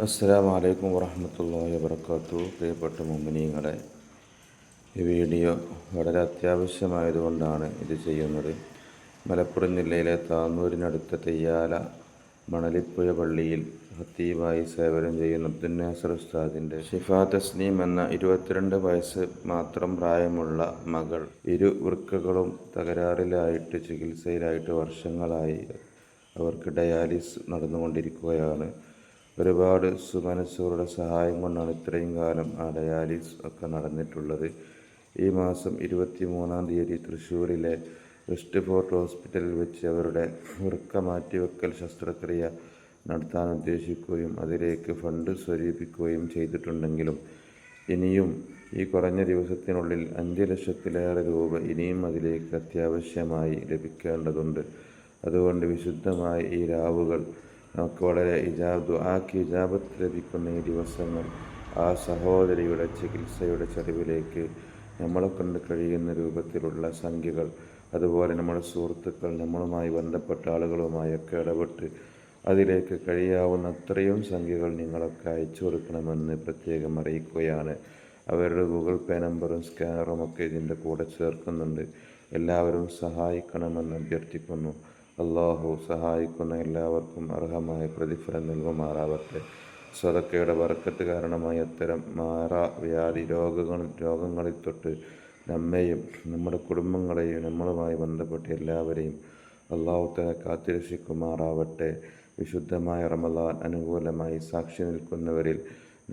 അസ്സലാമു അലൈക്കും വറഹ്മത്തുള്ളാഹി വബറകാതുഹു. പ്രിയപ്പെട്ട മുഅ്മിനീങ്ങളെ, ഈ വീഡിയോ വളരെ അത്യാവശ്യമായതുകൊണ്ടാണ് ഇത് ചെയ്യുന്നത്. മലപ്പുറം ജില്ലയിലെ താന്നൂരിനടുത്ത തെയ്യാല മണലിപ്പുഴ പള്ളിയിൽ ഖത്തീബായി സേവനം ചെയ്യുന്ന അബ്ദുൽ നാസർ ഉസ്താദിൻ്റെ ഷിഫ തസ്നീം എന്ന 22 വയസ്സ് മാത്രം പ്രായമുള്ള മകൾ ഇരുവൃക്കകളും തകരാറിലായിട്ട് ചികിത്സയിലായിട്ട് വർഷങ്ങളായി. അവർക്ക് ഡയാലിസിസ് നടന്നുകൊണ്ടിരിക്കുകയാണ്. ഒരുപാട് സുമനസ്സുകളുടെ സഹായം കൊണ്ടാണ് ഇത്രയും കാലം ആ ഡയാലിസിസ് ഒക്കെ നടന്നിട്ടുള്ളത്. ഈ മാസം 23-ാം തീയതി തൃശ്ശൂരിലെ വെസ്റ്റ് ഫോർട്ട് ഹോസ്പിറ്റലിൽ വെച്ച് അവരുടെ വൃക്ക മാറ്റിവെക്കൽ ശസ്ത്രക്രിയ നടത്താൻ ഉദ്ദേശിക്കുകയും അതിലേക്ക് ഫണ്ട് സ്വരൂപിക്കുകയും ചെയ്തിട്ടുണ്ടെങ്കിലും ഇനിയും ഈ കുറഞ്ഞ ദിവസത്തിനുള്ളിൽ 5 ലക്ഷത്തിലേറെ രൂപ ഇനിയും അതിലേക്ക് അത്യാവശ്യമായി ലഭിക്കേണ്ടതുണ്ട്. അതുകൊണ്ട് വിശുദ്ധമായ ഈ രാവുകൾ നമുക്ക് വളരെ ദുആക്ക് ഇജാബത്ത് ലഭിക്കുന്ന ഈ ദിവസങ്ങൾ ആ സഹോദരിയുടെ ചികിത്സയുടെ ചെലവിലേക്ക് നമ്മളെ കൊണ്ട് കഴിയുന്ന രൂപത്തിലുള്ള സംഖ്യകൾ, അതുപോലെ നമ്മുടെ സുഹൃത്തുക്കൾ, നമ്മളുമായി ബന്ധപ്പെട്ട ആളുകളുമായൊക്കെ ഇടപെട്ട് അതിലേക്ക് കഴിയാവുന്ന അത്രയും സംഖ്യകൾ നിങ്ങളൊക്കെ അയച്ചു കൊടുക്കണമെന്ന് പ്രത്യേകം അറിയിക്കുകയാണ്. അവരുടെ ഗൂഗിൾ പേ നമ്പറും സ്കാനറും ഒക്കെ ഇതിൻ്റെ കൂടെ ചേർക്കുന്നുണ്ട്. എല്ലാവരും സഹായിക്കണമെന്ന് അഭ്യർത്ഥിക്കുന്നു. അള്ളാഹു സഹായിക്കുന്ന എല്ലാവർക്കും അർഹമായ പ്രതിഫലം നൽകുമാറാവട്ടെ. സ്വതക്കയുടെ ബർക്കത്ത് കാരണമായി അത്തരം വ്യാധി രോഗങ്ങളിൽ തൊട്ട് നമ്മെയും നമ്മുടെ കുടുംബങ്ങളെയും നമ്മളുമായി ബന്ധപ്പെട്ട എല്ലാവരെയും അള്ളാഹു തആല കാത്തുരക്ഷിക്കുമാറാവട്ടെ. വിശുദ്ധമായ റമളാൻ അനുകൂലമായി സാക്ഷി നിൽക്കുന്നവരിൽ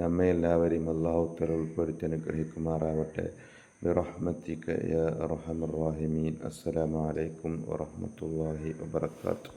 നമ്മെ എല്ലാവരെയും അള്ളാഹു തആല ഉൾപ്പെടുത്തി അനുഗ്രഹിക്കുമാറാവട്ടെ. ബിറഹ്മതിക യാ അർഹമർ റഹീമീൻ. അസ്സലാമു അലൈക്കും വറഹ്മത്തുള്ളാഹി വബറകാതുഹു.